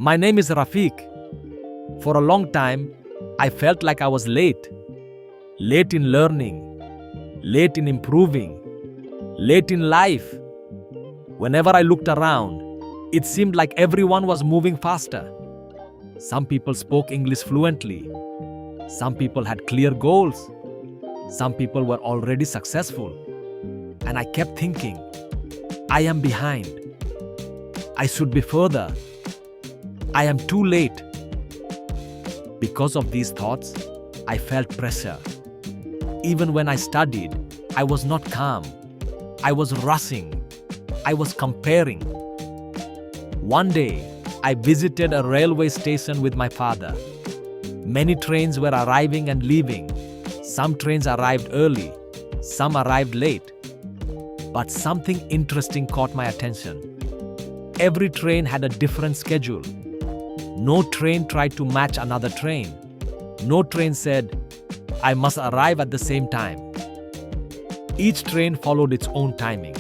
My name is Rafiq. For a long time, I felt like I was late. Late in learning, late in improving, late in life. Whenever I looked around, it seemed like everyone was moving faster. Some people spoke English fluently. Some people had clear goals. Some people were already successful. And I kept thinking, I am behind. I should be further. I am too late. Because of these thoughts, I felt pressure. Even when I studied, I was not calm. I was rushing. I was comparing. One day, I visited a railway station with my father. Many trains were arriving and leaving. Some trains arrived early, some arrived late. But something interesting caught my attention. Every train had a different schedule. No train tried to match another train. No train said, I must arrive at the same time. Each train followed its own timing.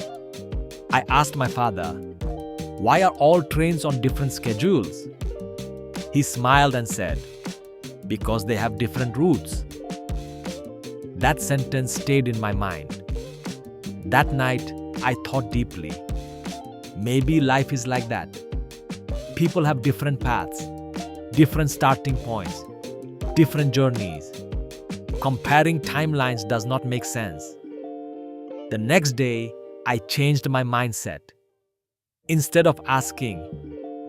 I asked my father, why are all trains on different schedules? He smiled and said, because they have different routes. That sentence stayed in my mind. That night, I thought deeply. Maybe life is like that. People have different paths, different starting points, different journeys. Comparing timelines does not make sense. The next day, I changed my mindset. Instead of asking,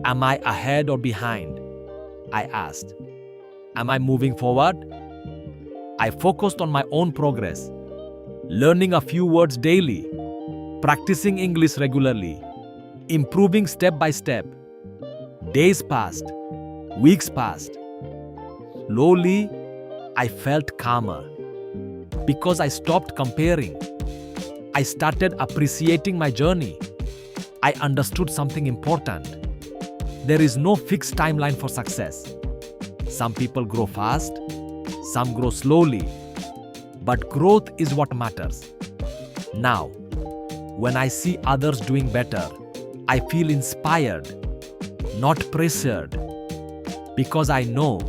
am I ahead or behind? I asked, am I moving forward? I focused on my own progress, learning a few words daily, practicing English regularly, improving step by step. Days passed, weeks passed. Slowly, I felt calmer. Because I stopped comparing. I started appreciating my journey. I understood something important. There is no fixed timeline for success. Some people grow fast, some grow slowly. But growth is what matters. Now, when I see others doing better, I feel inspired, not pressured, because I know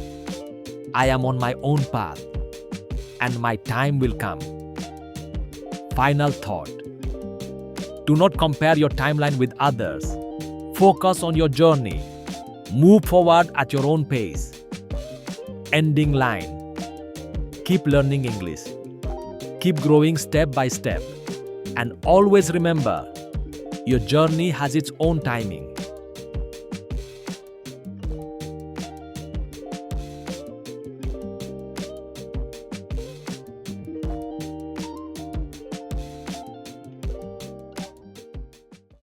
I am on my own path and my time will come. Final thought. Do not compare your timeline with others. Focus on your journey. Move forward at your own pace. Ending line. Keep learning English. Keep growing step by step. And always remember, your journey has its own timing.